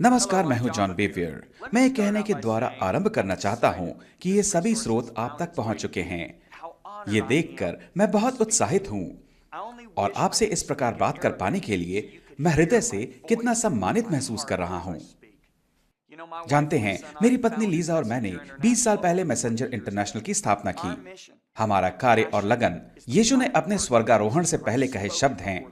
नमस्कार, मैं हूं जॉन बेवियर। मैं ये कहने के द्वारा आरंभ करना चाहता हूं कि ये सभी स्रोत आप तक पहुंच चुके हैं। ये देखकर मैं बहुत उत्साहित हूं और आपसे इस प्रकार बात कर पाने के लिए मैं हृदय से कितना सम्मानित महसूस कर रहा हूं। जानते हैं, मेरी पत्नी लीजा और मैंने 20 साल पहले मैसेंजर इंटरनेशनल की स्थापना की। हमारा कार्य और लगन यीशु ने अपने स्वर्गारोहण से पहले कहे शब्द हैं।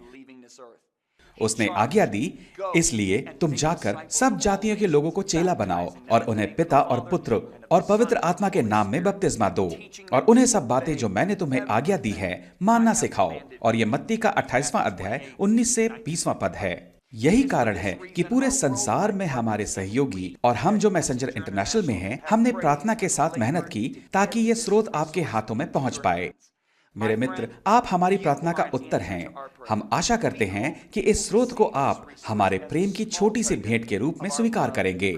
उसने आज्ञा दी, इसलिए तुम जाकर सब जातियों के लोगों को चेला बनाओ और उन्हें पिता और पुत्र और पवित्र आत्मा के नाम में बपतिस्मा दो और उन्हें सब बातें जो मैंने तुम्हें आज्ञा दी है मानना सिखाओ। और ये मत्ती का 28वां अध्याय 19 से 20वां पद है। यही कारण है कि पूरे संसार में हमारे सहयोगी और हम जो मैसेंजर इंटरनेशनल में हैं, हमने प्रार्थना के साथ मेहनत की ताकि ये स्रोत आपके हाथों में पहुंच पाए। मेरे मित्र, आप हमारी प्रार्थना का उत्तर हैं। हम आशा करते हैं कि इस स्रोत को आप हमारे प्रेम की छोटी सी भेंट के रूप में स्वीकार करेंगे।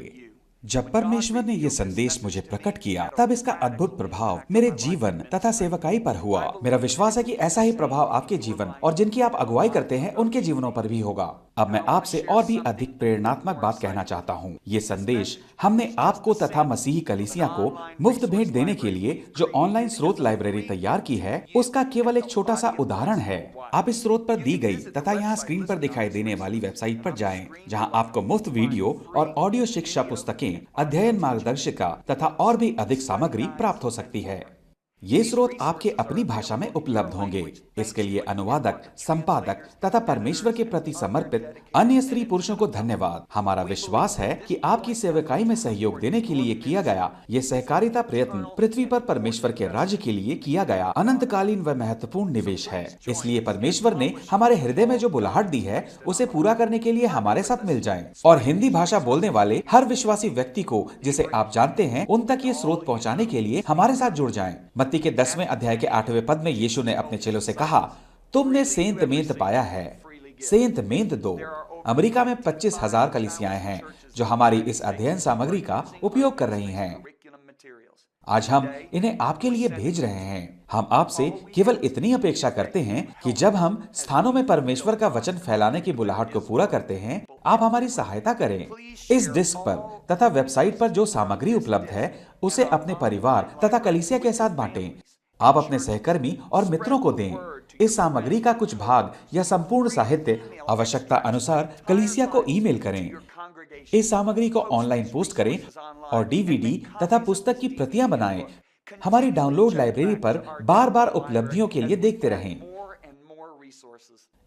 जब परमेश्वर ने यह संदेश मुझे प्रकट किया, तब इसका अद्भुत प्रभाव मेरे जीवन तथा सेवकाई पर हुआ। मेरा विश्वास है कि ऐसा ही प्रभाव आपके जीवन और जिनकी आप अगुवाई करते हैं उनके जीवनों पर भी होगा। अब मैं आपसे और भी अधिक प्रेरणात्मक बात कहना चाहता हूँ। ये संदेश हमने आपको तथा मसीही कलीसिया को मुफ्त भेंट देने के लिए जो ऑनलाइन स्रोत लाइब्रेरी तैयार की है, उसका केवल एक छोटा सा उदाहरण है। आप इस स्रोत पर दी गई तथा यहाँ स्क्रीन पर दिखाई देने वाली वेबसाइट पर जाएं, जहाँ आपको मुफ्त वीडियो और ऑडियो शिक्षा पुस्तकें, अध्ययन मार्गदर्शिका तथा और भी अधिक सामग्री प्राप्त हो सकती है। ये स्रोत आपके अपनी भाषा में उपलब्ध होंगे। इसके लिए अनुवादक, संपादक तथा परमेश्वर के प्रति समर्पित अन्य स्त्री पुरुषों को धन्यवाद। हमारा विश्वास है कि आपकी सेवकाई में सहयोग देने के लिए किया गया ये सहकारिता प्रयत्न पृथ्वी पर परमेश्वर के राज्य के लिए किया गया अनंतकालीन व महत्वपूर्ण निवेश है। इसलिए परमेश्वर ने हमारे हृदय में जो बुलाहट दी है, उसे पूरा करने के लिए हमारे साथ मिल जाएं और हिंदी भाषा बोलने वाले हर विश्वासी व्यक्ति को जिसे आप जानते हैं उन तक ये स्रोत पहुंचाने के लिए हमारे साथ जुड़ जाएं। मत्ती के 10वें अध्याय के 8वें पद में यीशु ने अपने चेलों से कहा, तुमने सेंत मेंत पाया है, सेंत मेंत दो। अमेरिका में 25,000 कलीसियाएं हैं जो हमारी इस अध्ययन सामग्री का उपयोग कर रही हैं। आज हम इन्हें आपके लिए भेज रहे हैं। हम आपसे केवल इतनी अपेक्षा करते हैं कि जब हम स्थानों में परमेश्वर का वचन फैलाने की बुलाहट को पूरा करते हैं, आप हमारी सहायता करें। इस डिस्क पर तथा वेबसाइट पर जो सामग्री उपलब्ध है, उसे अपने परिवार तथा कलीसिया के साथ बांटें। आप अपने सहकर्मी और मित्रों को दें। इस सामग्री का कुछ भाग या संपूर्ण साहित्य आवश्यकता अनुसार कलीसिया को ईमेल करें। इस सामग्री को ऑनलाइन पोस्ट करें और डीवीडी तथा पुस्तक की प्रतियां बनाएं। हमारी डाउनलोड लाइब्रेरी पर बार बार उपलब्धियों के लिए देखते रहें।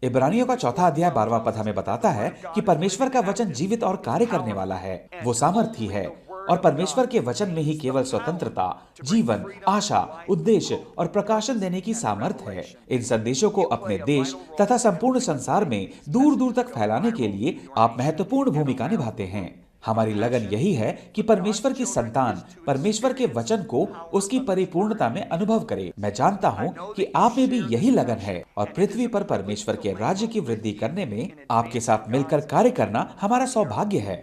इब्रानियों का 4 अध्याय 12वां पद हमें बताता है कि परमेश्वर का वचन जीवित और कार्य करने वाला है। वो सामर्थी है और परमेश्वर के वचन में ही केवल स्वतंत्रता, जीवन, आशा, उद्देश्य और प्रकाशन देने की सामर्थ है। इन संदेशों को अपने देश तथा संपूर्ण संसार में दूर दूर तक फैलाने के लिए आप महत्वपूर्ण भूमिका निभाते हैं। हमारी लगन यही है कि परमेश्वर की संतान परमेश्वर के वचन को उसकी परिपूर्णता में अनुभव करे। मैं जानता हूं कि आप में भी यही लगन है और पृथ्वी पर परमेश्वर के राज्य की वृद्धि करने में आपके साथ मिलकर कार्य करना हमारा सौभाग्य है।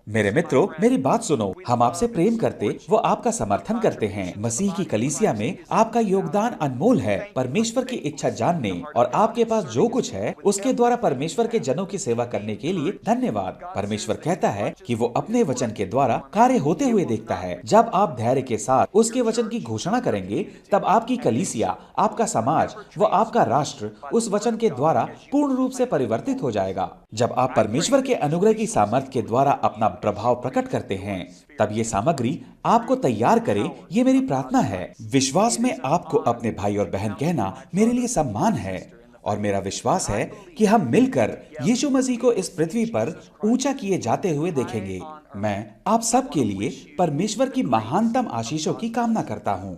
मेरे मित्रों, मेरी बात सुनो। हम आपसे प्रेम करते वो आपका समर्थन करते हैं। मसीह की कलीसिया में आपका योगदान अनमोल है। परमेश्वर की इच्छा जानने और आपके पास जो कुछ है उसके द्वारा परमेश्वर के जनों की सेवा करने के लिए धन्यवाद। परमेश्वर कहता है कि वो अपने वचन के द्वारा कार्य होते हुए देखता है। जब आप धैर्य के साथ उसके वचन की घोषणा करेंगे, तब आपकी कलीसिया, आपका समाज व आपका राष्ट्र उस वचन के द्वारा पूर्ण रूप से परिवर्तित हो जाएगा। जब आप परमेश्वर के अनुग्रह की सामर्थ्य के द्वारा अपना प्रभाव प्रकट करते हैं, तब ये सामग्री आपको तैयार करे, ये मेरी प्रार्थना है। विश्वास में आपको अपने भाई और बहन कहना मेरे लिए सम्मान है और मेरा विश्वास है कि हम मिलकर यीशु मसीह को इस पृथ्वी पर ऊंचा किए जाते हुए देखेंगे। मैं आप सब के लिए परमेश्वर की महानतम आशीषों की कामना करता हूँ।